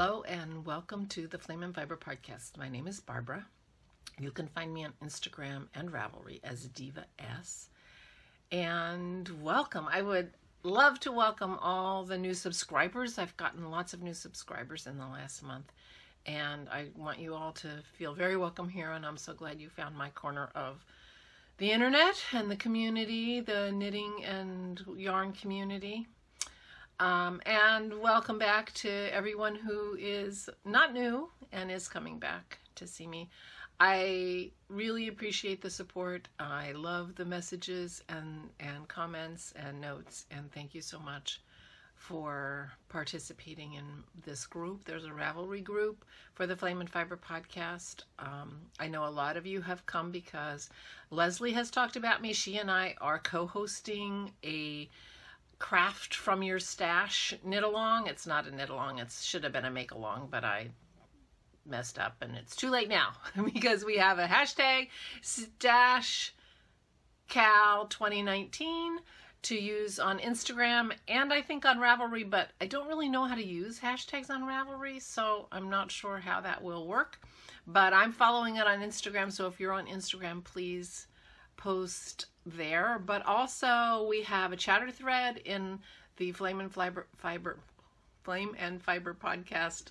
Hello and welcome to the Flame and Fiber podcast. My name is Barbara. You can find me on Instagram and Ravelry as Diva S. And welcome. I would love to welcome all the new subscribers. I've gotten lots of new subscribers in the last month. And I want you all to feel very welcome here. And I'm so glad you found my corner of the internet and the community, the knitting and yarn community. And welcome back to everyone who is not new and is coming back to see me. I really appreciate the support. I love the messages and comments and notes, and thank you so much for participating in this group. There's a Ravelry group for the Flame and Fiber podcast. I know a lot of you have come because Leslie has talked about me. She and I are co-hosting a craft from your stash knit along. It's not a knit along, it should have been a make along, but I messed up and it's too late now because we have a hashtag stash KAL 2019 to use on Instagram and I think on Ravelry, but I don't really know how to use hashtags on Ravelry, so I'm not sure how that will work, but I'm following it on Instagram. So if you're on Instagram, please post there. But also we have a chatter thread in the Flame and Fiber podcast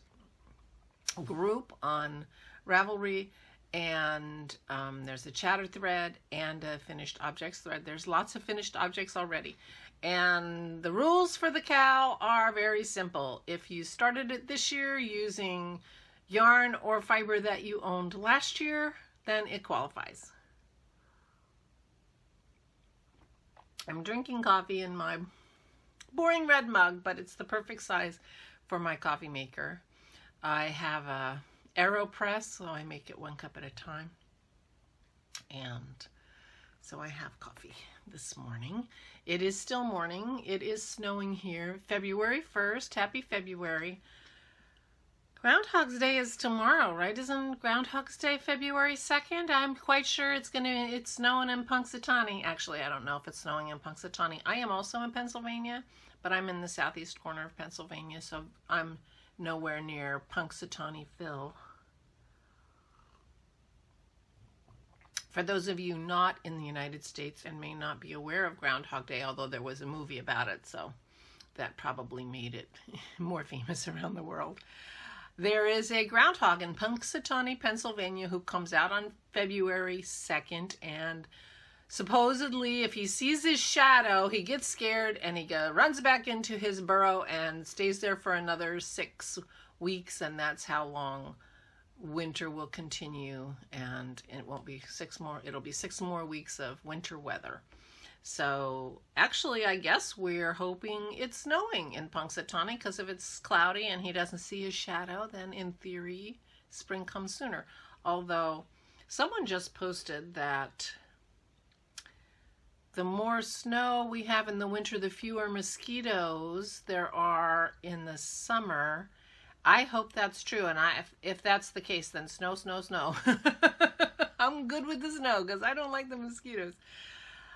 group on Ravelry, and there's a chatter thread and a finished objects thread. There's lots of finished objects already, and the rules for the KAL are very simple. If you started it this year using yarn or fiber that you owned last year, then it qualifies. I'm drinking coffee in my boring red mug, but it's the perfect size for my coffee maker. I have a AeroPress, so I make it 1 cup at a time. And so I have coffee this morning. It is still morning. It is snowing here. February 1st. Happy February. Groundhog's Day is tomorrow, right? Isn't Groundhog's Day February 2nd? I'm quite sure it's snowing in Punxsutawney. Actually, I don't know if it's snowing in Punxsutawney. I am also in Pennsylvania, but I'm in the southeast corner of Pennsylvania, so I'm nowhere near Punxsutawney-Phil. For those of you not in the United States and may not be aware of Groundhog Day, although there was a movie about it, so that probably made it more famous around the world. There is a groundhog in Punxsutawney, Pennsylvania, who comes out on February 2nd, and supposedly if he sees his shadow, he gets scared and he runs back into his burrow and stays there for another 6 weeks, and that's how long winter will continue, and it won't be it'll be 6 more weeks of winter weather. So actually, I guess we're hoping it's snowing in Punxsutawney, because if it's cloudy and he doesn't see his shadow, then in theory, spring comes sooner. Although someone just posted that the more snow we have in the winter, the fewer mosquitoes there are in the summer. I hope that's true, and if that's the case, then snow, snow, snow. I'm good with the snow because I don't like the mosquitoes.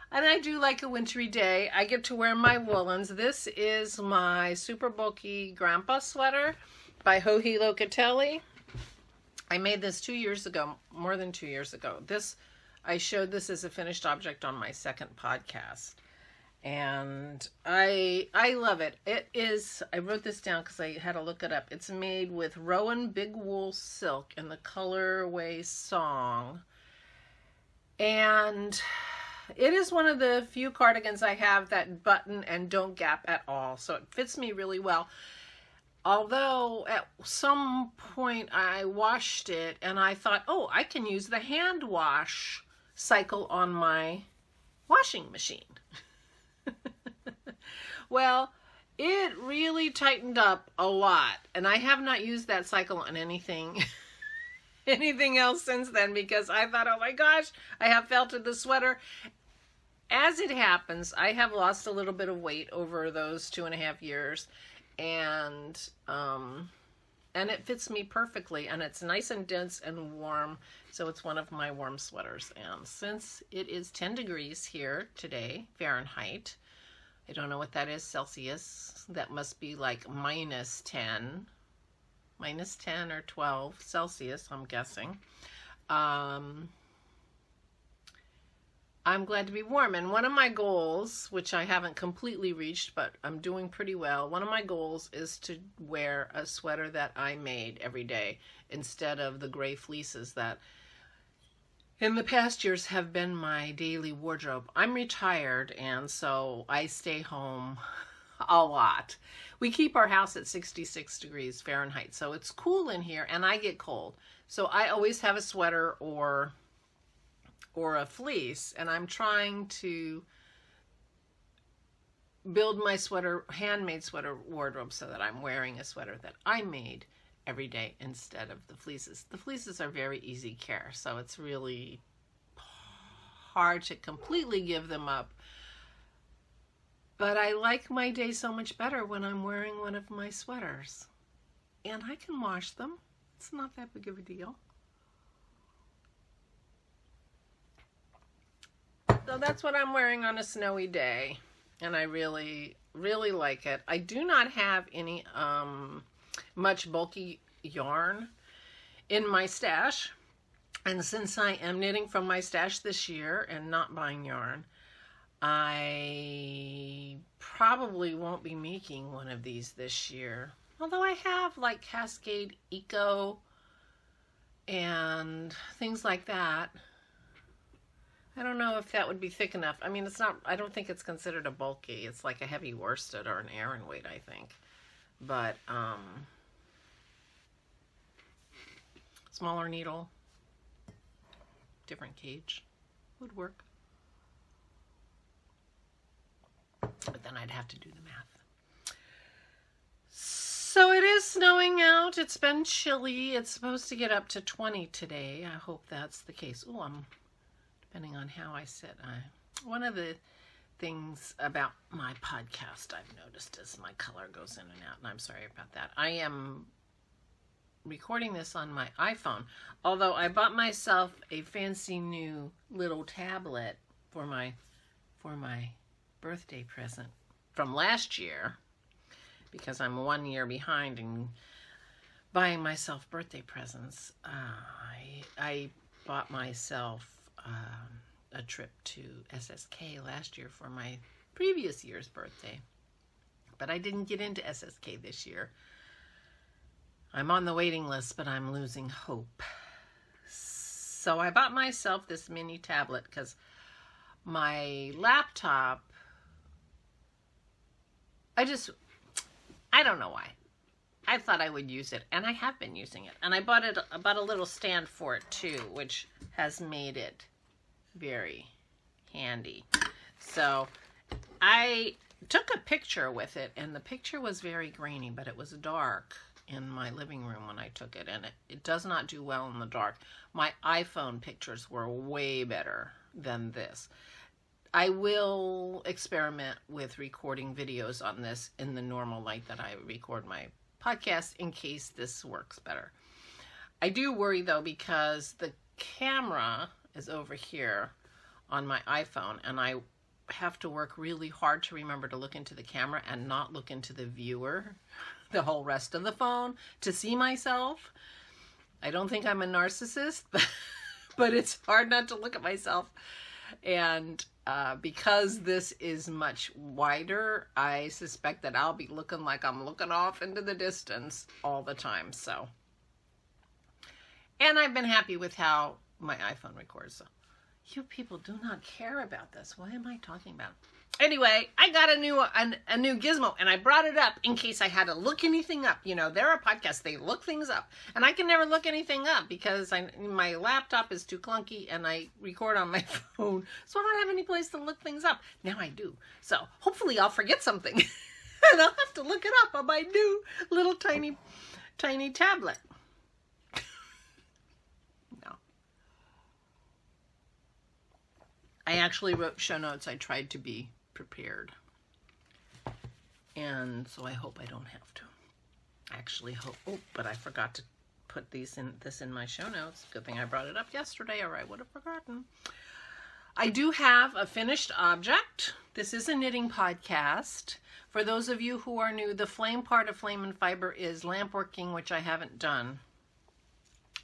And I do like a wintry day. I get to wear my woolens. This is my super bulky grandpa sweater by Joji Locatelli. I made this 2 years ago, more than 2 years ago. I showed this as a finished object on my second podcast. And I love it. It is, I wrote this down because I had to look it up. It's made with Rowan Big Wool Silk in the colorway Song. And it is one of the few cardigans I have that button and don't gap at all. So it fits me really well. Although at some point I washed it and I thought, oh, I can use the hand wash cycle on my washing machine. Well, it really tightened up a lot. And I have not used that cycle on anything else since then, because I thought, oh my gosh, I have felted the sweater. As it happens, I have lost a little bit of weight over those 2.5 years, and it fits me perfectly, and it's nice and dense and warm, so it's one of my warm sweaters. And since it is 10 degrees here today, Fahrenheit, I don't know what that is, Celsius, that must be like -10, minus 10 or 12 Celsius, I'm guessing. I'm glad to be warm. And one of my goals, which I haven't completely reached, but I'm doing pretty well, one of my goals is to wear a sweater that I made every day instead of the gray fleeces that in the past years have been my daily wardrobe. I'm retired, and so I stay home a lot. We keep our house at 66 degrees Fahrenheit, so it's cool in here, and I get cold. So I always have a sweater or a fleece, and I'm trying to build my handmade sweater wardrobe so that I'm wearing a sweater that I made every day instead of the fleeces. The fleeces are very easy care, so it's really hard to completely give them up. But I like my day so much better when I'm wearing one of my sweaters. And I can wash them. It's not that big of a deal. So that's what I'm wearing on a snowy day. And I really, really like it. I do not have any much bulky yarn in my stash. And since I am knitting from my stash this year and not buying yarn, I probably won't be making one of these this year. Although I have like Cascade Eco and things like that. I don't know if that would be thick enough. I mean, it's not, I don't think it's considered a bulky. It's like a heavy worsted or an Aran weight, I think. But, smaller needle, different gauge would work. But then I'd have to do the math. So it is snowing out. It's been chilly. It's supposed to get up to 20 today. I hope that's the case. Oh, depending on how I sit. One of the things about my podcast I've noticed is my color goes in and out, and I'm sorry about that. I am recording this on my iPhone, although I bought myself a fancy new little tablet for my birthday present from last year, because I'm 1 year behind in buying myself birthday presents. I bought myself a trip to SSK last year for my previous year's birthday, but I didn't get into SSK this year. I'm on the waiting list, but I'm losing hope. So I bought myself this mini tablet because my laptop, I don't know why. I thought I would use it, and I have been using it. And I bought a little stand for it too, which has made it very handy. So I took a picture with it, and the picture was very grainy, but it was dark in my living room when I took it, and it does not do well in the dark. My iPhone pictures were way better than this. I will experiment with recording videos on this in the normal light that I record my podcast in case this works better. I do worry though, because the camera is over here on my iPhone, and I have to work really hard to remember to look into the camera and not look into the viewer, the whole rest of the phone, to see myself. I don't think I'm a narcissist, but it's hard not to look at myself. And because this is much wider, I suspect that I'll be looking like I'm looking off into the distance all the time. So, and I've been happy with how my iPhone records. So, you people do not care about this. What am I talking about? Anyway, I got a new gizmo, and I brought it up in case I had to look anything up. You know, there are podcasts, they look things up, and I can never look anything up because my laptop is too clunky, and I record on my phone, so I don't have any place to look things up. Now I do. So hopefully I'll forget something, and I'll have to look it up on my new little tiny tablet. No. I actually wrote show notes. I tried to be prepared, and so I hope I don't have to. I actually hope. Oh, but I forgot to put this in my show notes. Good thing I brought it up yesterday, or I would have forgotten. I do have a finished object. This is a knitting podcast. For those of you who are new, the flame part of Flame and Fiber is lamp working, which I haven't done.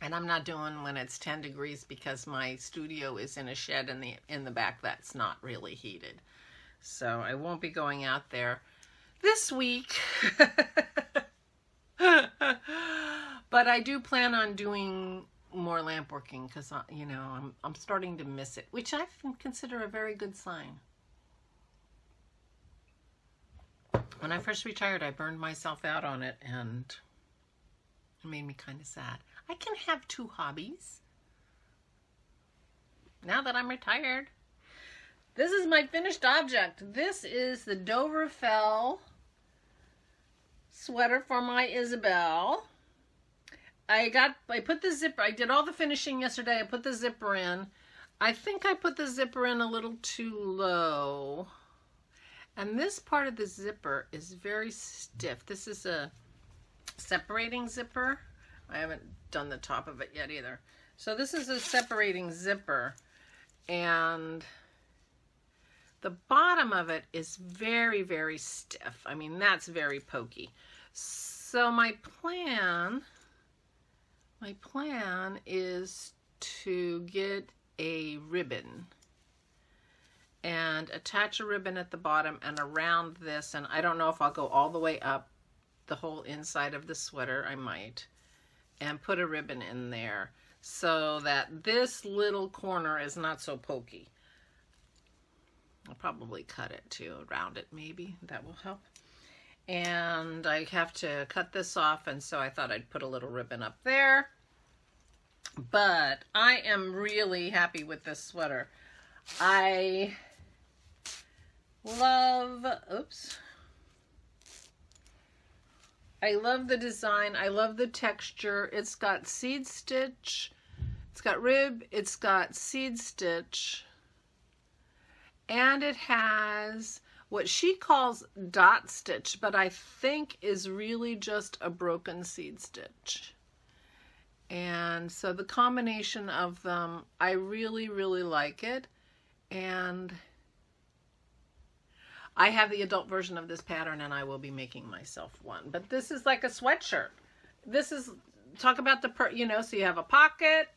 And I'm not doing when it's 10 degrees because my studio is in a shed in the back that's not really heated. So I won't be going out there this week. But I do plan on doing more lamp working because, you know, I'm starting to miss it, which I consider a very good sign. When I first retired, I burned myself out on it, and it made me kind of sad. I can have two hobbies now that I'm retired. This is my finished object. This is the Dover Fell sweater for my Isabel. I put the zipper, I did all the finishing yesterday. I put the zipper in. I think I put the zipper in a little too low. And this part of the zipper is very stiff. This is a separating zipper. I haven't done the top of it yet either. So this is a separating zipper. And the bottom of it is very, very stiff. I mean, that's very pokey. So my plan is to get a ribbon and attach a ribbon at the bottom and around this. And I don't know if I'll go all the way up the whole inside of the sweater. I might. And put a ribbon in there so that this little corner is not so pokey. I'll probably cut it too, around it maybe. That will help. And I have to cut this off, and so I thought I'd put a little ribbon up there. But I am really happy with this sweater. I love, I love the design. I love the texture. It's got seed stitch. It's got rib. It's got seed stitch. And it has what she calls dot stitch, but I think is really just a broken seed stitch. And so the combination of them, I really, really like it. And I have the adult version of this pattern, and I will be making myself one. But this is like a sweatshirt. This is, talk about the, you know, so you have a pocket,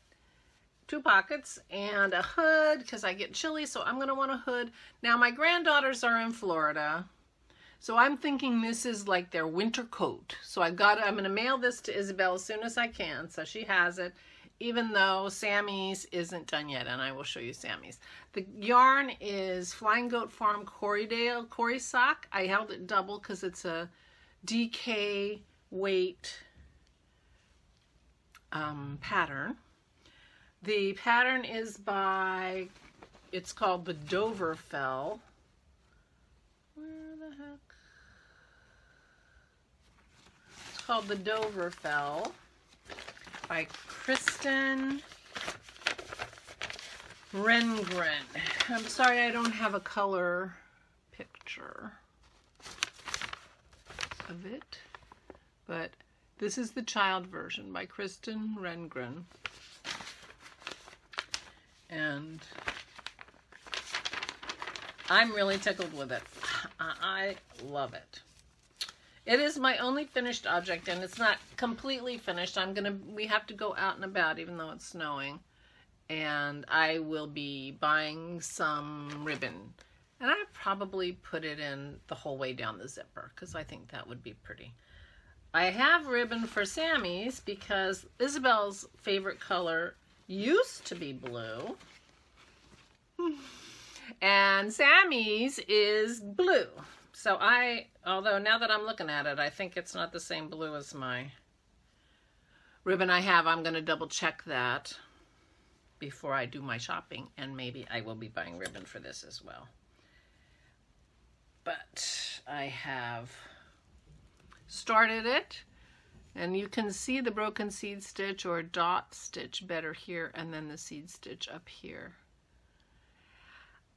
two pockets, and a hood, because I get chilly, so I'm going to want a hood. Now, my granddaughters are in Florida, so I'm thinking this is like their winter coat. So I'm going to mail this to Isabel as soon as I can, so she has it, even though Sammy's isn't done yet, and I will show you Sammy's. The yarn is Flying Goat Farm Cory Sock. I held it double because it's a DK weight pattern. The pattern is by, it's called the Dover Fell. Where the heck? It's called the Dover Fell by Kristen Rengren. I'm sorry I don't have a color picture of it, but this is the child version by Kristen Rengren. And I'm really tickled with it. I love it. It is my only finished object, and it's not completely finished. We have to go out and about even though it's snowing. And I will be buying some ribbon. And I probably put it in the whole way down the zipper because I think that would be pretty. I have ribbon for Sammy's because Isabel's favorite color used to be blue, and Sammy's is blue. So although now that I'm looking at it, I think it's not the same blue as my ribbon I have. I'm going to double check that before I do my shopping, and maybe I will be buying ribbon for this as well. But I have started it. And you can see the broken seed stitch or dot stitch better here, and then the seed stitch up here.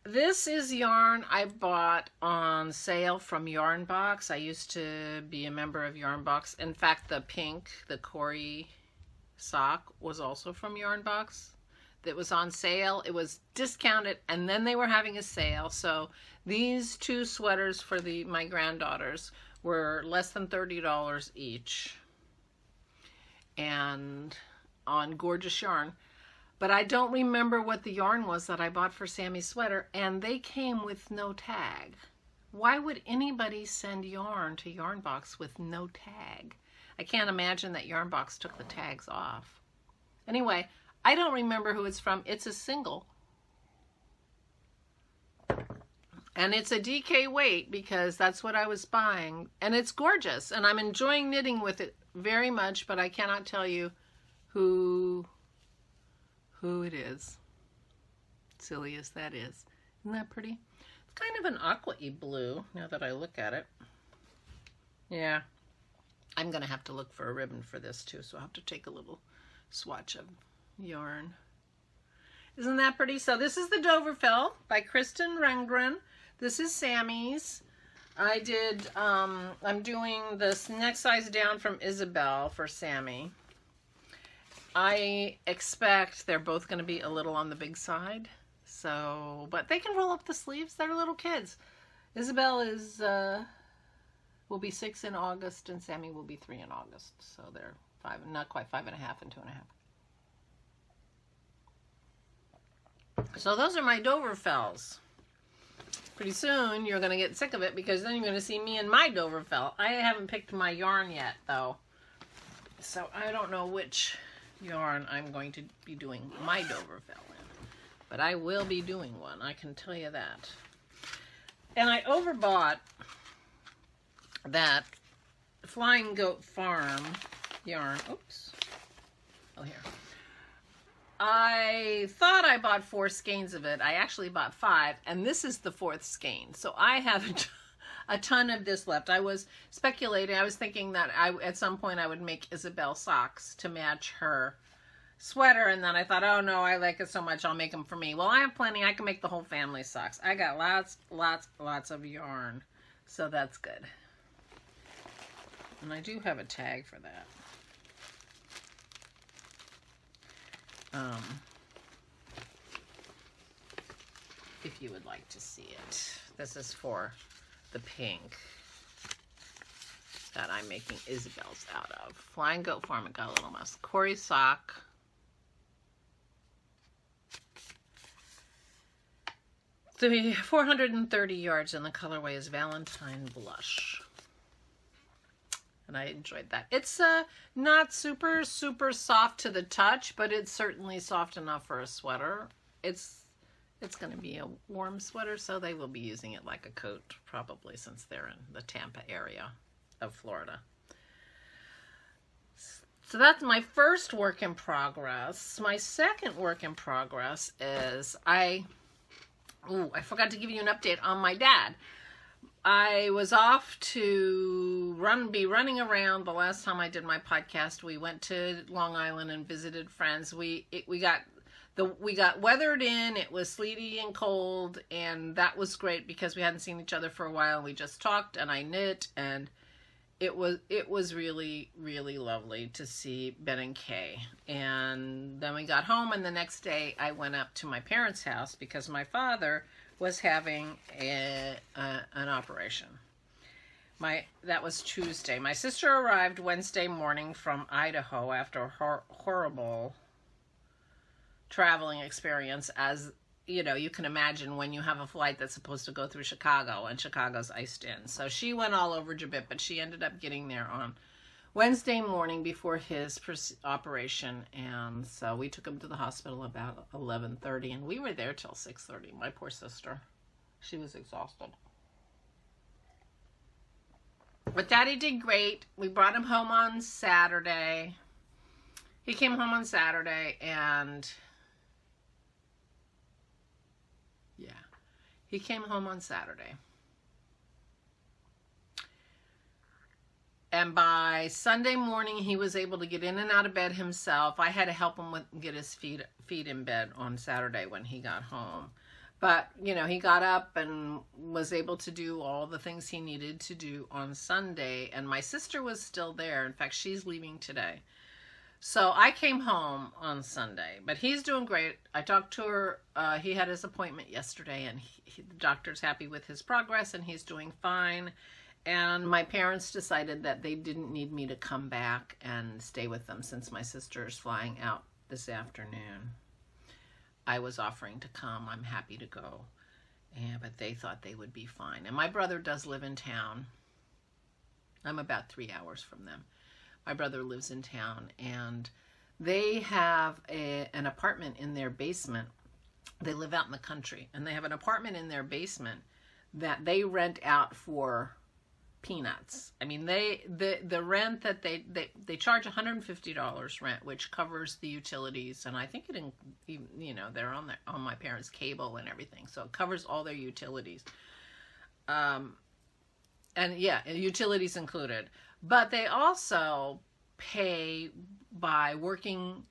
This is yarn I bought on sale from Yarn Box. I used to be a member of Yarn Box. In fact, the pink, the Cory sock, was also from Yarn Box. that was on sale. It was discounted, and then they were having a sale. So these two sweaters for my granddaughters were less than $30 each, and on gorgeous yarn. But I don't remember what the yarn was that I bought for Sammy's sweater, and they came with no tag. Why would anybody send yarn to Yarnbox with no tag? I can't imagine that Yarnbox took the tags off. Anyway, I don't remember who it's from. It's a single. And it's a DK weight because that's what I was buying. And it's gorgeous. And I'm enjoying knitting with it very much, but I cannot tell you who it is. Silly as that is. Isn't that pretty? It's kind of an aqua-y blue now that I look at it. Yeah. I'm going to have to look for a ribbon for this too, so I'll have to take a little swatch of yarn. Isn't that pretty? So this is the Doverfell by Kristen Rengren. This is Sammy's. I'm doing this next size down from Isabel for Sammy. I expect they're both going to be a little on the big side. So, but they can roll up the sleeves. They're little kids. Isabel will be 6 in August, and Sammy will be 3 in August. So they're not quite 5.5 and 2.5. So those are my Doverfells. Pretty soon you're going to get sick of it because then you're going to see me in my Doverfell. I haven't picked my yarn yet though. So I don't know which yarn I'm going to be doing my Doverfell in. But I will be doing one, I can tell you that. And I overbought that Flying Goat Farm yarn. Oops. Oh, here. I thought I bought 4 skeins of it. I actually bought 5, and this is the 4th skein. So I have a ton of this left. I was speculating. I was thinking that at some point I would make Isabel socks to match her sweater, and then I thought, oh no, I like it so much, I'll make them for me. Well, I have plenty. I can make the whole family socks. I got lots of yarn, so that's good. And I do have a tag for that. If you would like to see it. This is for the pink that I'm making Isabel's out of. Flying Goat Farm, it got a little mess. Corey sock. The 430 yards, and the colorway is Valentine Blush. And I enjoyed that. It's not super soft to the touch, but it's certainly soft enough for a sweater. It's going to be a warm sweater, so they will be using it like a coat probably, since they're in the Tampa area of Florida. So that's my first work in progress. My second work in progress is I forgot to give you an update on my dad. I was off to be running around the last time I did my podcast. We went to Long Island and visited friends. We got weathered in. It was sleety and cold, and that was great because we hadn't seen each other for a while. We just talked, and I knit, and it was really, really lovely to see Ben and Kay. And then we got home, and the next day I went up to my parents' house because my father was having an operation. That was Tuesday. My sister arrived Wednesday morning from Idaho after a horrible traveling experience. As you know, you can imagine when you have a flight that's supposed to go through Chicago, and Chicago's iced in. So she went all over Jabit, but she ended up getting there on Wednesday morning before his operation, and so we took him to the hospital about 11:30, and we were there till 6:30. My poor sister, she was exhausted. But Daddy did great. We brought him home on Saturday. He came home on Saturday, and yeah, he came home on Saturday. And by Sunday morning, he was able to get in and out of bed himself. I had to help him get his feet in bed on Saturday when he got home. But, you know, he got up and was able to do all the things he needed to do on Sunday. And my sister was still there. In fact, she's leaving today. So I came home on Sunday, but he's doing great. I talked to her. He had his appointment yesterday, and the doctor's happy with his progress, and he's doing fine. And my parents decided that they didn't need me to come back and stay with them since my sister is flying out this afternoon. I was offering to come. I'm happy to go. But they thought they would be fine. And my brother does live in town. I'm about 3 hours from them. My brother lives in town, and they have an apartment in their basement. They live out in the country, and they have an apartment in their basement that they rent out for peanuts. I mean, the rent that they charge $150 rent, which covers the utilities, and I think they're on my parents' cable and everything, so it covers all their utilities. And yeah, utilities included. But they also pay by working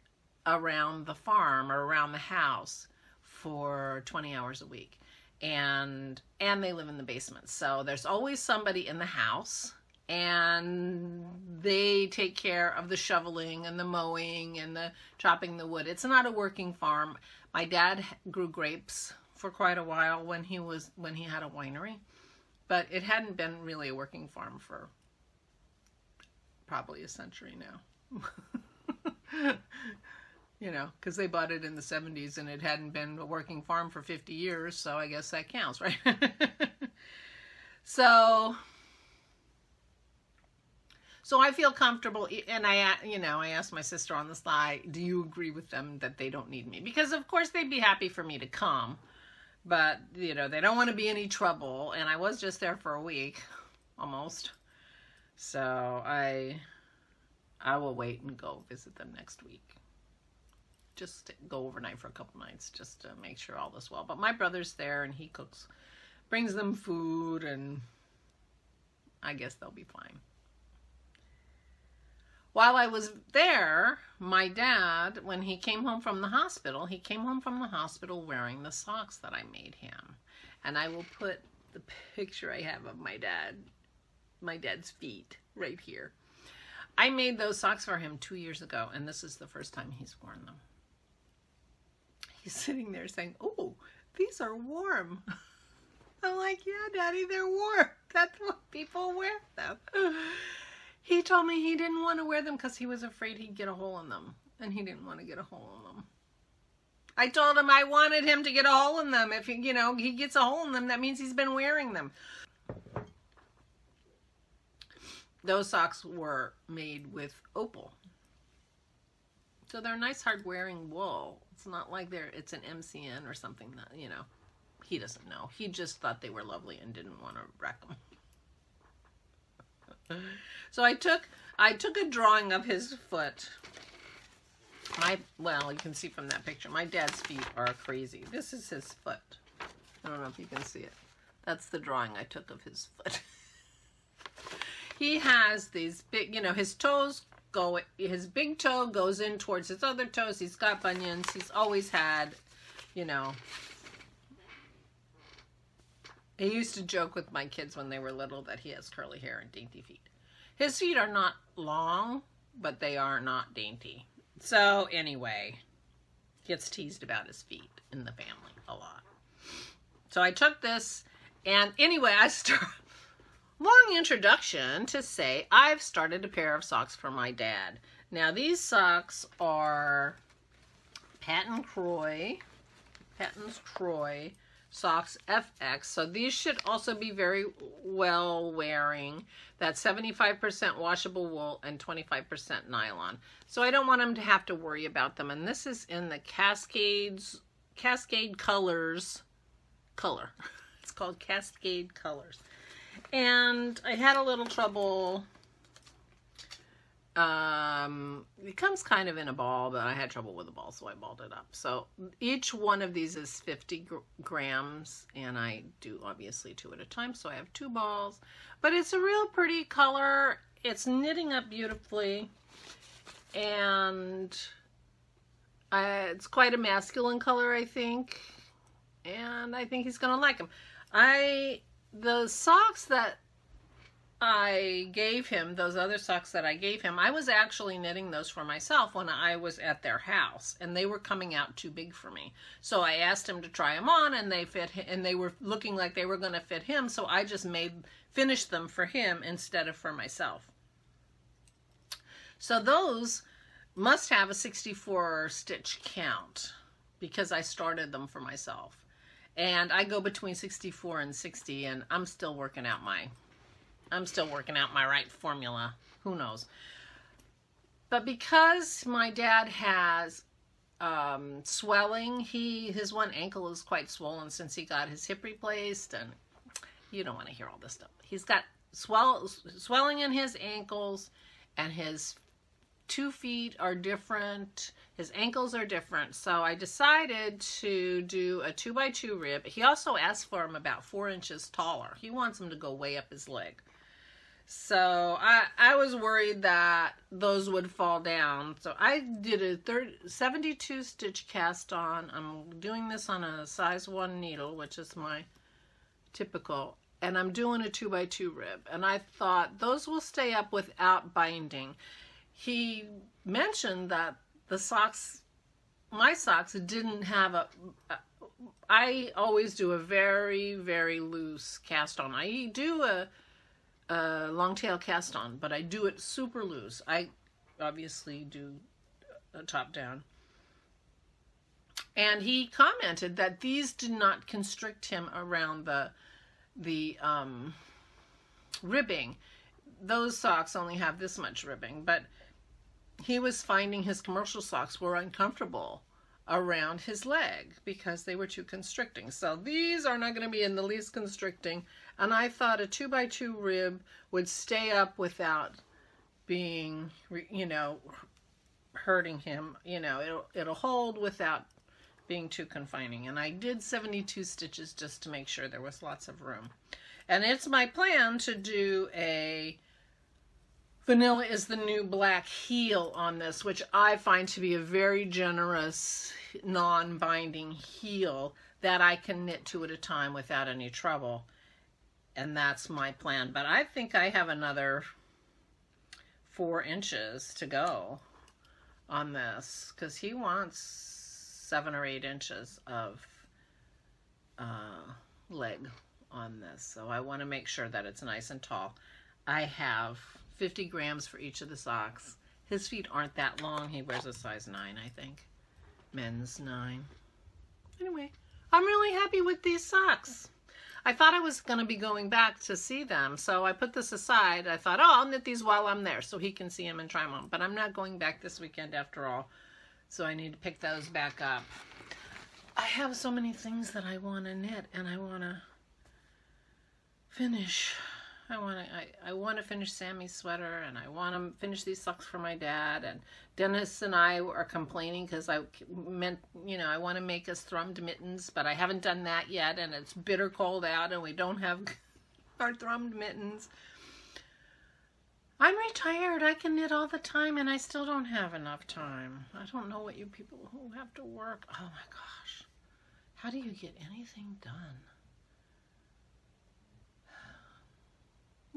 around the farm or around the house for 20 hours a week. And they live in the basement. So there's always somebody in the house, and they take care of the shoveling and the mowing and the chopping the wood. It's not a working farm. My dad grew grapes for quite a while when he had a winery, but it hadn't been really a working farm for probably a century now. Because they bought it in the 70s and it hadn't been a working farm for 50 years, so I guess that counts, right? So I feel comfortable, and I asked my sister on the slide, do you agree with them that they don't need me? Because of course they'd be happy for me to come, but they don't want to be any trouble, and I was just there for a week, almost. So I will wait and go visit them next week. Just go overnight for a couple nights just to make sure all is well. But my brother's there, and he cooks, brings them food, and I guess they'll be fine. While I was there, my dad, when he came home from the hospital, wearing the socks that I made him. And I will put the picture I have of my dad's feet right here. I made those socks for him 2 years ago, and this is the first time he's worn them. He's sitting there saying, "Oh, these are warm." I'm like, "Yeah, Daddy, they're warm. That's what people wear them." He told me he didn't want to wear them because he was afraid he'd get a hole in them, and he didn't want to get a hole in them. I told him I wanted him to get a hole in them. If he gets a hole in them, that means he's been wearing them. Those socks were made with opal. So they're nice, hard-wearing wool. It's not like it's an MCN or something that, he doesn't know. He just thought they were lovely and didn't want to wreck them. So I took a drawing of his foot. Well, you can see from that picture, my dad's feet are crazy. This is his foot. I don't know if you can see it. That's the drawing I took of his foot. He has these big, his toes his big toe goes in towards his other toes. He's got bunions. He's always had, he used to joke with my kids when they were little that he has curly hair and dainty feet. His feet are not long, but they are not dainty. So anyway, gets teased about his feet in the family a lot. So I took this, and anyway, long introduction to say I've started a pair of socks for my dad. Now these socks are Patton's Croy socks FX. So these should also be very well wearing. That's 75% washable wool and 25% nylon. So I don't want him to have to worry about them. And this is in the Cascade Colors color. It's called Cascade Colors. And I had a little trouble. It comes kind of in a ball, but I had trouble with the ball, so I balled it up. So each one of these is 50 grams, and I do obviously 2 at a time, so I have 2 balls. But it's a real pretty color. It's knitting up beautifully, and it's quite a masculine color, I think, and I think he's going to like them. The socks that I gave him, those other socks that I gave him, I was actually knitting those for myself when I was at their house, and they were coming out too big for me. So I asked him to try them on, and they fit, and they were looking like they were going to fit him, so I just finished them for him instead of for myself. So those must have a 64 stitch count because I started them for myself. And I go between 64 and 60, and I'm still working out my right formula. Who knows? But because my dad has swelling, his one ankle is quite swollen since he got his hip replaced, and you don't want to hear all this stuff. He's got swelling in his ankles, and his 2 feet are different. His ankles are different. So I decided to do a 2x2 rib. He also asked for him about 4 inches taller. He wants him to go way up his leg. So I was worried that those would fall down. So I did a 72 stitch cast on. I'm doing this on a size 1 needle, which is my typical. And I'm doing a 2x2 rib. And I thought those will stay up without binding. He mentioned that the socks, my socks didn't have I always do a very, very loose cast on. I do a long tail cast on, but I do it super loose. I obviously do a top down. And he commented that these did not constrict him around the ribbing. Those socks only have this much ribbing, but he was finding his commercial socks were uncomfortable around his leg because they were too constricting. So these are not going to be in the least constricting. And I thought a 2x2 rib would stay up without being, hurting him. It'll hold without being too confining. And I did 72 stitches just to make sure there was lots of room. And it's my plan to do a Vanilla is the New Black heel on this, which I find to be a very generous, non-binding heel that I can knit 2 at a time without any trouble. And that's my plan. But I think I have another 4 inches to go on this because he wants 7 or 8 inches of leg on this. So I want to make sure that it's nice and tall. I have 50 grams for each of the socks. His feet aren't that long. He wears a size 9, I think. Men's 9. Anyway, I'm really happy with these socks. I thought I was going to be going back to see them, so I put this aside. I thought, I'll knit these while I'm there so he can see them and try them on. But I'm not going back this weekend after all, so I need to pick those back up. I have so many things that I want to knit, and I want to finish. I want to finish Sammy's sweater, and I want to finish these socks for my dad. And Dennis and I are complaining because I want to make us thrummed mittens, but I haven't done that yet, and it's bitter cold out, and we don't have our thrummed mittens. I'm retired. I can knit all the time, and I still don't have enough time. I don't know what you people who have to work. Oh my gosh. How do you get anything done?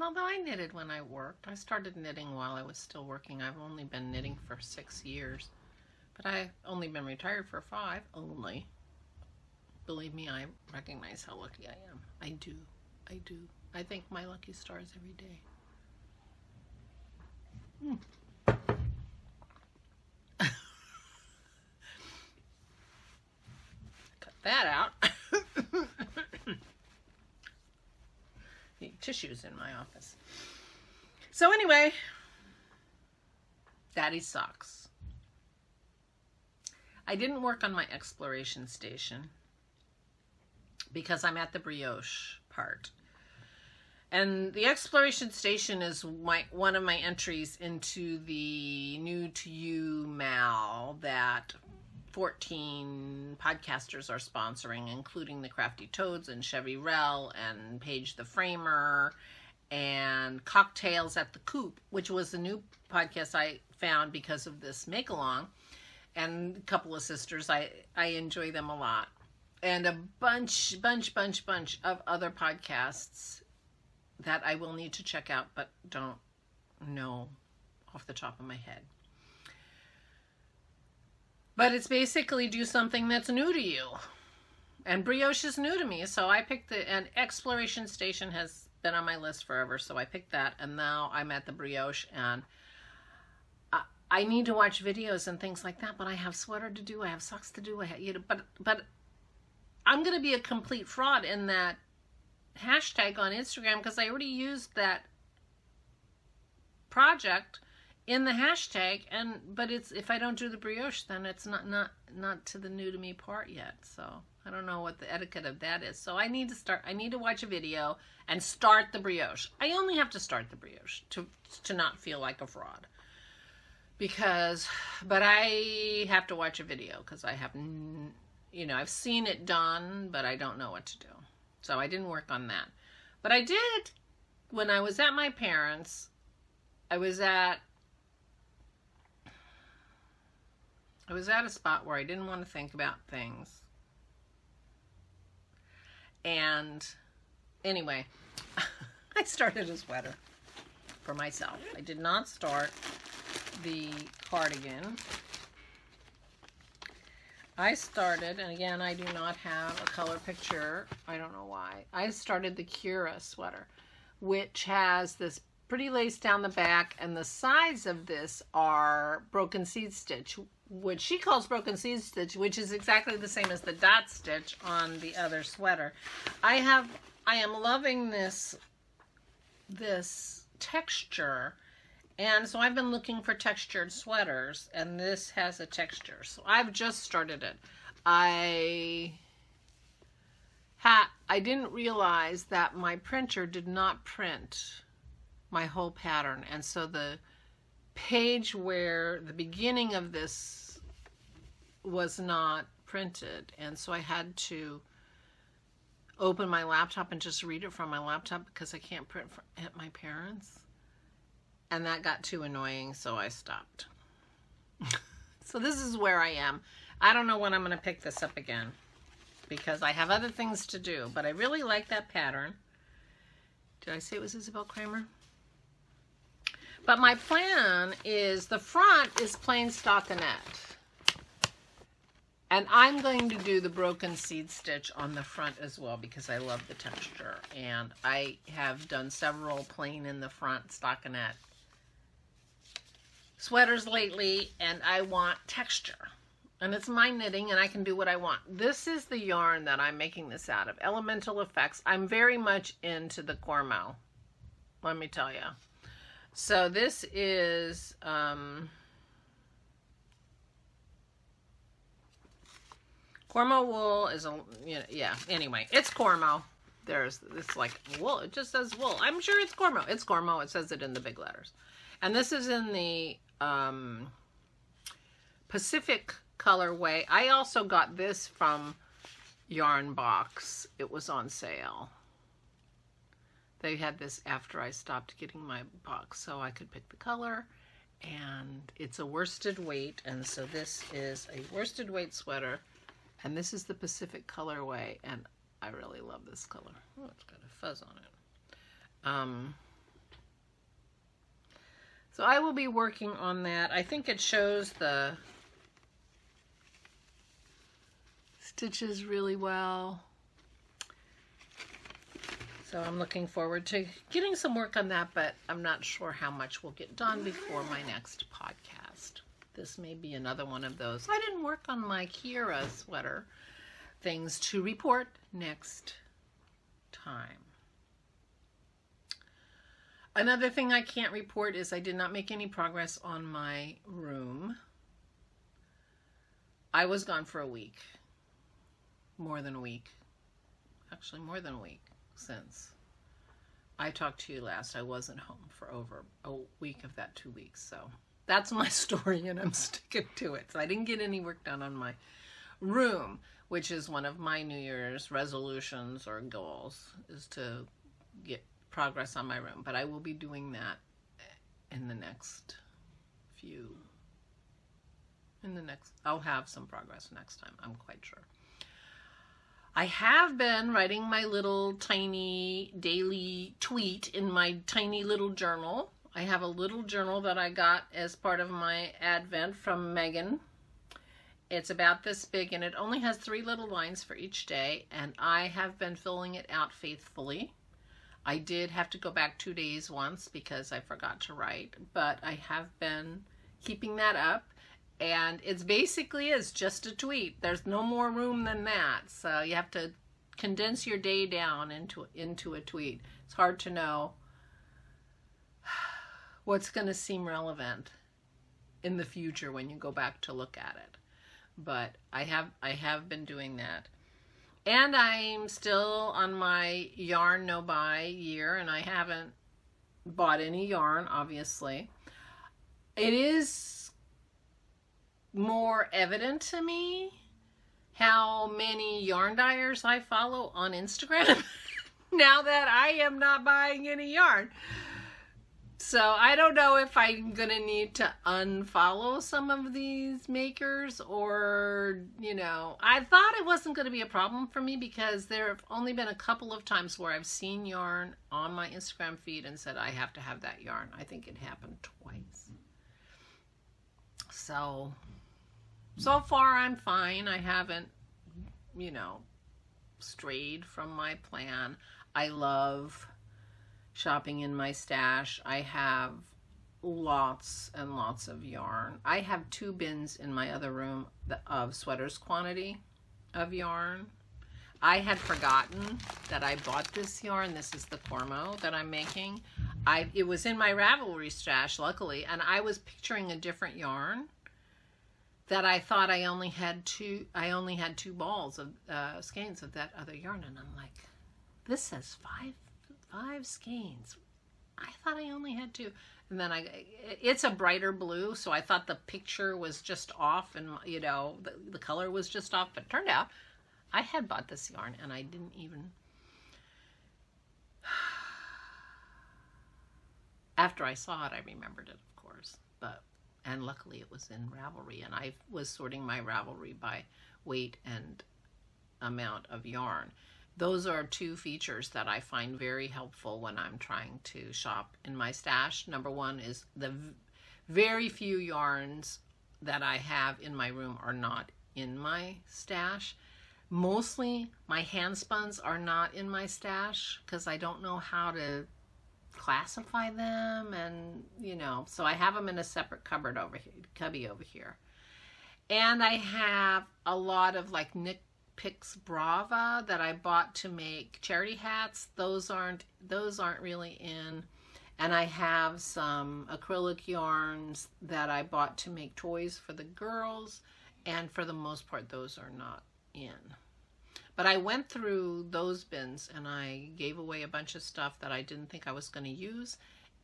Although I knitted when I worked. I started knitting while I was still working. I've only been knitting for 6 years. But I've only been retired for 5. Only. Believe me, I recognize how lucky I am. I do. I do. I thank my lucky stars every day. Cut that out. Tissues in my office. So anyway, Daddy's socks. I didn't work on my exploration station because I'm at the brioche part. And the exploration station is one of my entries into the New to You MAL that 14 podcasters are sponsoring, including the Crafty Toads and Chevy Rell and Paige the Framer and Cocktails at the Coop, which was a new podcast I found because of this make-along, and a couple of sisters. I enjoy them a lot. And a bunch of other podcasts that I will need to check out, but don't know off the top of my head. But it's basically do something that's new to you. And brioche is new to me, so I picked and Exploration Station has been on my list forever, so I picked that, and now I'm at the brioche, and I need to watch videos and things like that, but I have sweater to do, I have socks to do, but I'm going to be a complete fraud in that hashtag on Instagram because I already used that project in the hashtag, but it's, if I don't do the brioche, then it's not to the new to me part yet. So I don't know what the etiquette of that is. So I need to watch a video and start the brioche. I only have to start the brioche to not feel like a fraud. But I have to watch a video because I have, I've seen it done, but I don't know what to do. So I didn't work on that. But I did, when I was at my parents', I was at a spot where I didn't want to think about things. And anyway, I started a sweater for myself. I did not start the cardigan. I started, and again, I do not have a color picture. I don't know why. I started the Cura sweater, which has this pretty lace down the back, and the sides of this are broken seed stitch, which she calls broken seed stitch, which is exactly the same as the dot stitch on the other sweater. I am loving this texture, and so I've been looking for textured sweaters, and this has a texture. So I've just started it. I didn't realize that my printer did not print my whole pattern, and so the page where the beginning of this was not printed, and so I had to open my laptop and just read it from my laptop because I can't print at my parents', and that got too annoying, so I stopped. So this is where I am. I don't know when I'm going to pick this up again because I have other things to do, but I really like that pattern. Did I say it was Isabel Kramer? But my plan is, the front is plain stockinette. And I'm going to do the broken seed stitch on the front as well because I love the texture. And I have done several plain in the front stockinette sweaters lately, and I want texture. And it's my knitting, and I can do what I want. This is the yarn that I'm making this out of, Elemental Effects. I'm very much into the Cormo, let me tell you. So this is Cormo wool is a, yeah, anyway, it's Cormo. It's like wool, it just says wool. I'm sure it's Cormo. It's Cormo, it says it in the big letters. And this is in the Pacific colorway. I also got this from Yarn Box. It was on sale. They had this after I stopped getting my box, so I could pick the color, and it's a worsted weight, and so this is a worsted weight sweater, and this is the Pacific colorway, and I really love this color. Oh, it's got a fuzz on it. So I will be working on that. I think it shows the stitches really well. So I'm looking forward to getting some work on that, but I'm not sure how much will get done before my next podcast. This may be another one of those. I didn't work on my Kira sweater things to report next time. Another thing I can't report is I did not make any progress on my room. I was gone for a week. More than a week. Actually, more than a week. Since I talked to you last, I wasn't home for over a week of that 2 weeks. So that's my story, and I'm sticking to it. So I didn't get any work done on my room, which is one of my New Year's resolutions or goals, is to get progress on my room. But I will be doing that in the next I'll have some progress next time, I'm quite sure. I have been writing my little tiny daily tweet in my tiny little journal. I have a little journal that I got as part of my Advent from Megan. It's about this big, and it only has 3 little lines for each day, and I have been filling it out faithfully. I did have to go back 2 days once because I forgot to write, but I have been keeping that up. And it's basically just a tweet. There's no more room than that. So you have to condense your day down into a tweet. It's hard to know what's going to seem relevant in the future when you go back to look at it. But I have been doing that. And I'm still on my yarn no buy year, and I haven't bought any yarn, obviously. It is more evident to me how many yarn dyers I follow on Instagram now that I am not buying any yarn. So I don't know if I'm gonna need to unfollow some of these makers, or, you know, I thought it wasn't gonna be a problem for me because there have only been a couple of times where I've seen yarn on my Instagram feed and said I have to have that yarn. I think it happened twice. So far I'm fine. I haven't, you know, strayed from my plan. I love shopping in my stash. I have lots and lots of yarn. I have 2 bins in my other room of sweaters quantity of yarn. I had forgotten that I bought this yarn. This is the Cormo that I'm making. It was in my Ravelry stash, luckily, and I was picturing a different yarn that I thought I only had 2 balls of skeins of that other yarn, and I'm like, this says five skeins. I thought I only had 2. And then it's a brighter blue, so I thought the picture was just off, and, you know, the color was just off, but it turned out I had bought this yarn and I didn't even, after I saw it, I remembered it, of course, and luckily it was in Ravelry, and I was sorting my Ravelry by weight and amount of yarn. Those are 2 features that I find very helpful when I'm trying to shop in my stash. Number 1 is the very few yarns that I have in my room are not in my stash. Mostly my hand spuns are not in my stash because I don't know how to classify them, and, you know, so I have them in a separate cupboard over here, cubby over here. And I have a lot of like Knit Picks Brava that I bought to make charity hats. Those aren't really in. And I have some acrylic yarns that I bought to make toys for the girls, and for the most part those are not in. But I went through those bins and I gave away a bunch of stuff that I didn't think I was going to use,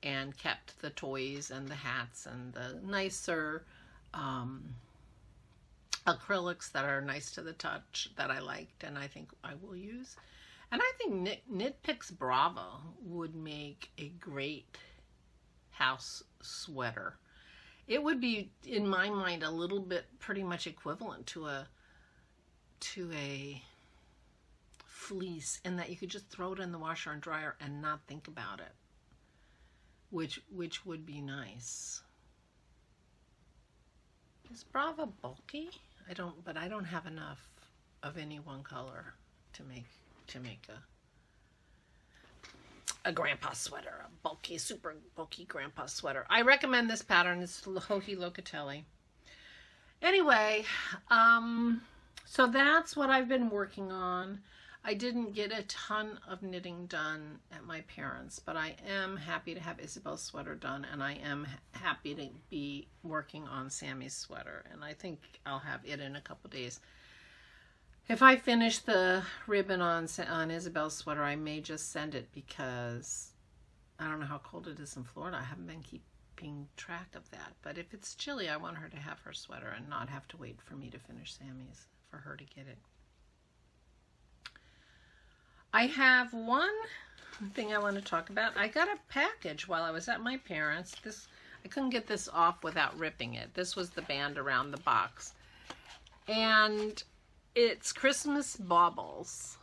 and kept the toys and the hats and the nicer acrylics that are nice to the touch that I liked and I think I will use. And I think Knit Picks Brava would make a great house sweater. It would be, in my mind, a little bit pretty much equivalent to a fleece, in that you could just throw it in the washer and dryer and not think about it, which would be nice. Is Brava bulky? But I don't have enough of any one color to make a grandpa sweater, a bulky, super bulky grandpa sweater. I recommend this pattern. It's Hohi Locatelli. Anyway, so that's what I've been working on. I didn't get a ton of knitting done at my parents', but I am happy to have Isabel's sweater done, and I am happy to be working on Sammy's sweater, and I think I'll have it in a couple days. If I finish the ribbon on Isabel's sweater, I may just send it, because I don't know how cold it is in Florida. I haven't been keeping track of that, but if it's chilly, I want her to have her sweater and not have to wait for me to finish Sammy's for her to get it. I have one thing I want to talk about. I got a package while I was at my parents'. I couldn't get this off without ripping it. This was the band around the box. And it's Christmas baubles.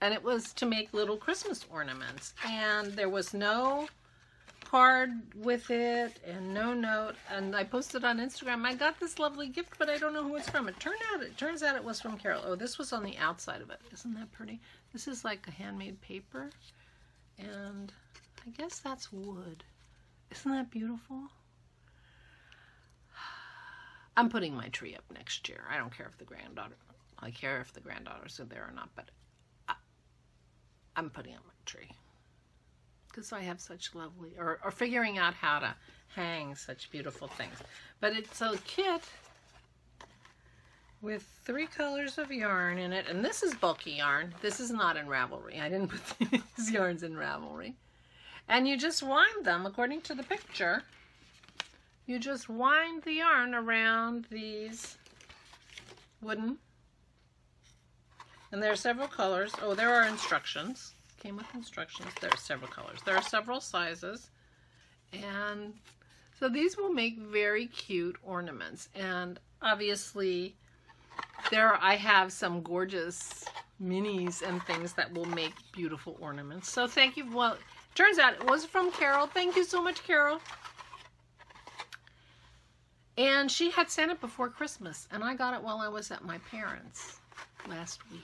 And it was to make little Christmas ornaments. And there was no card with it and no note. And I posted on Instagram, I got this lovely gift, but I don't know who it's from. It turns out it was from Carol. Oh, this was on the outside of it. Isn't that pretty? This is like a handmade paper. And I guess that's wood. Isn't that beautiful? I'm putting my tree up next year. I don't care if the granddaughters are there or not, but I'm putting up my tree because I have such lovely, or figuring out how to hang such beautiful things. But it's a kit with 3 colors of yarn in it, and this is bulky yarn. This is not in Ravelry. I didn't put these yarns in Ravelry. And you just wind them, according to the picture, you just wind the yarn around these wooden. And there are several colors. Oh, there are instructions. Came with instructions. There are several colors. There are several sizes. And so these will make very cute ornaments. And obviously, I have some gorgeous minis and things that will make beautiful ornaments. So thank you. Well, it turns out it was from Carol. Thank you so much, Carol. And she had sent it before Christmas, and I got it while I was at my parents' last week.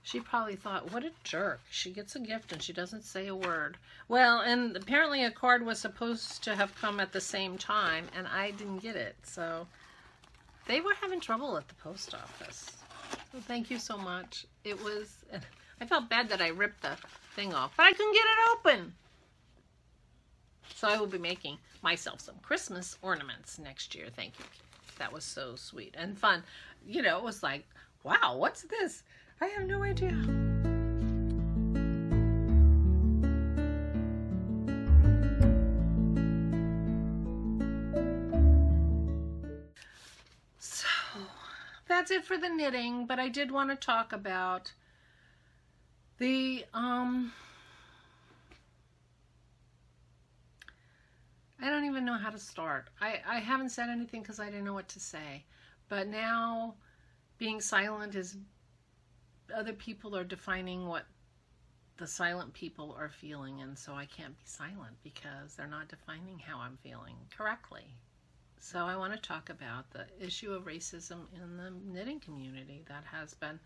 She probably thought, what a jerk. She gets a gift and she doesn't say a word. Well, and apparently a card was supposed to have come at the same time, and I didn't get it. So they were having trouble at the post office. So thank you so much. I felt bad that I ripped the thing off, but I couldn't get it open. So I will be making myself some Christmas ornaments next year. Thank you. That was so sweet and fun. You know, it was like, wow, what's this? I have no idea. So that's it for the knitting, but I did want to talk about the I don't even know how to start. I haven't said anything because I didn't know what to say. But now being silent is, other people are defining what the silent people are feeling, and so I can't be silent because they're not defining how I'm feeling correctly. So I want to talk about the issue of racism in the knitting community that has been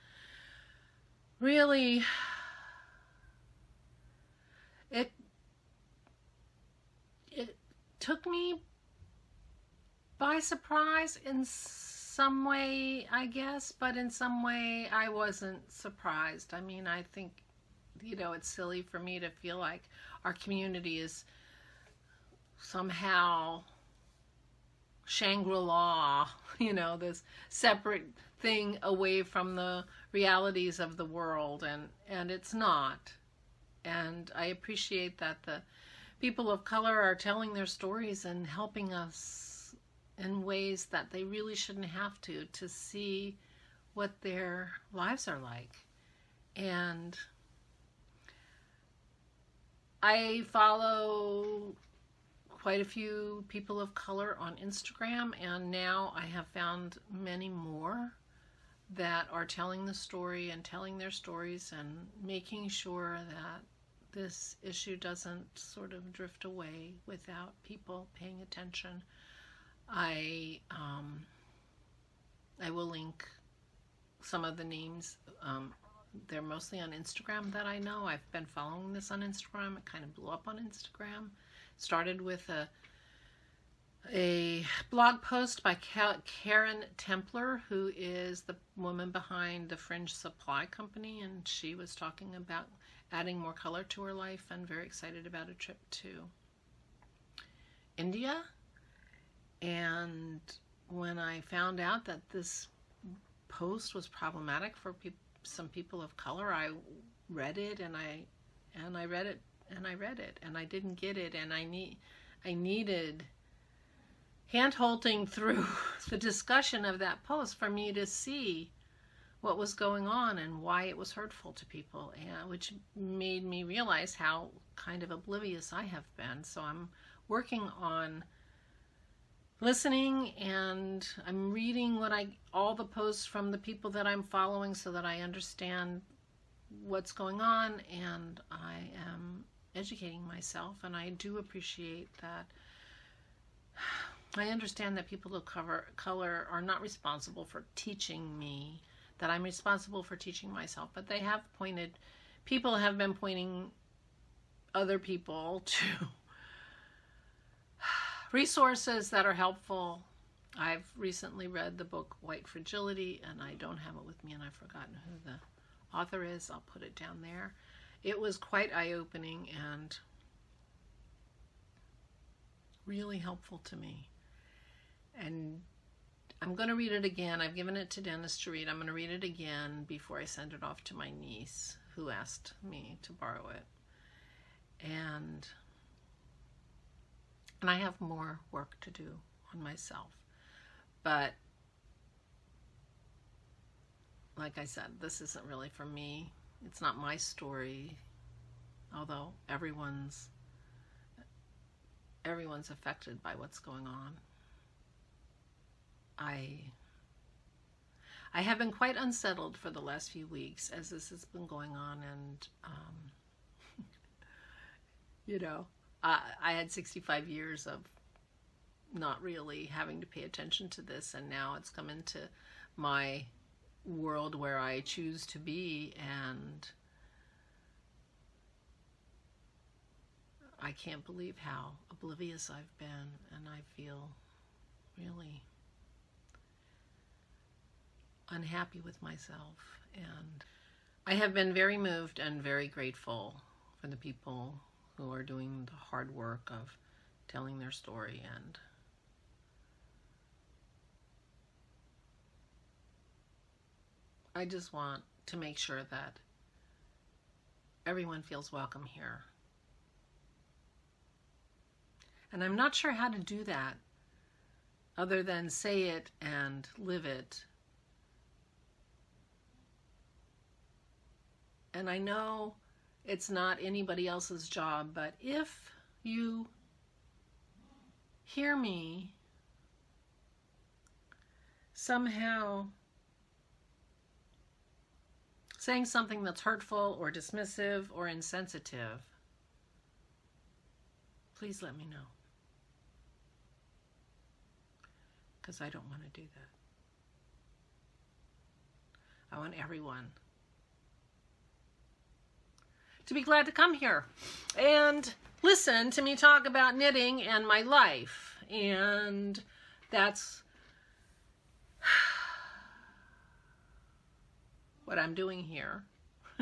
really, it took me by surprise in some way, I guess, but in some way I wasn't surprised. I mean, I think, you know, it's silly for me to feel like our community is somehow Shangri-La, you know, this separate thing away from the realities of the world, and it's not. And I appreciate that the people of color are telling their stories and helping us in ways that they really shouldn't have to see what their lives are like. And I follow quite a few people of color on Instagram, and now I have found many more that are telling the story and telling their stories and making sure that this issue doesn't sort of drift away without people paying attention. I will link some of the names. They're mostly on Instagram that I know. I've been following this on Instagram. It kind of blew up on Instagram. Started with a blog post by Karen Templer, who is the woman behind the Fringe Supply Company, and she was talking about adding more color to her life and very excited about a trip to India. And when I found out that this post was problematic for some people of color, I read it and I read it and I read it, and I didn't get it, and I needed hand-holding through the discussion of that post for me to see what was going on and why it was hurtful to people, and which made me realize how kind of oblivious I have been. So I'm working on listening, and I'm reading all the posts from the people that I'm following so that I understand what's going on, and I am educating myself, and I do appreciate that. I understand that people of color are not responsible for teaching me, that I'm responsible for teaching myself, but people have been pointing other people to resources that are helpful. I've recently read the book White Fragility, and I don't have it with me, and I've forgotten who the author is. I'll put it down there. It was quite eye-opening and really helpful to me. And I'm going to read it again. I've given it to Dennis to read. I'm going to read it again before I send it off to my niece, who asked me to borrow it. And I have more work to do on myself. But like I said, this isn't really for me. It's not my story, although everyone's affected by what's going on. I have been quite unsettled for the last few weeks as this has been going on, and I had 65 years of not really having to pay attention to this, and now it's come into my world where I choose to be, and I can't believe how oblivious I've been, and I feel really unhappy with myself. And I have been very moved and very grateful for the people who are doing the hard work of telling their story, and I just want to make sure that everyone feels welcome here. And I'm not sure how to do that other than say it and live it. And I know it's not anybody else's job, but if you hear me somehow saying something that's hurtful or dismissive or insensitive, please let me know, because I don't want to do that. I want everyone to be glad to come here and listen to me talk about knitting and my life. And that's what I'm doing here,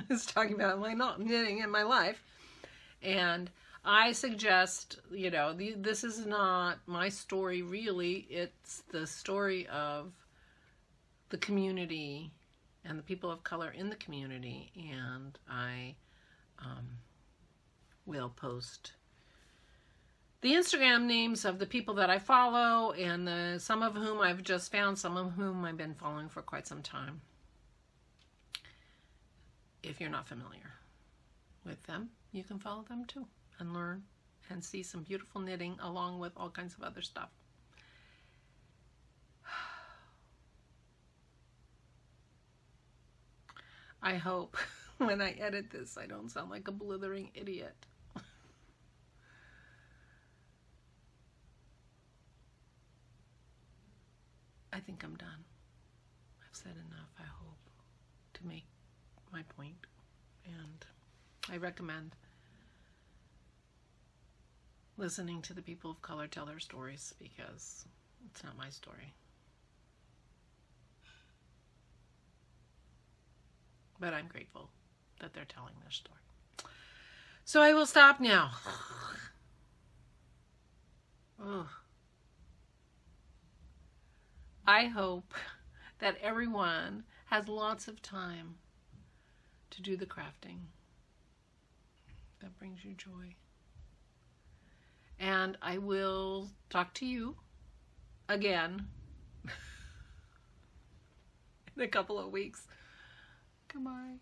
is talking about my knitting and my life. And I suggest, this is not my story really. It's the story of the community and the people of color in the community. And I will post the Instagram names of the people that I follow, and some of whom I've just found, some of whom I've been following for quite some time. If you're not familiar with them, you can follow them too and learn and see some beautiful knitting along with all kinds of other stuff. I hope when I edit this, I don't sound like a blithering idiot. I think I'm done. I've said enough, I hope, to make my point. And I recommend listening to the people of color tell their stories, because it's not my story. But I'm grateful that they're telling their story. So I will stop now. Ugh. I hope that everyone has lots of time to do the crafting that brings you joy. And I will talk to you again in a couple of weeks. Goodbye.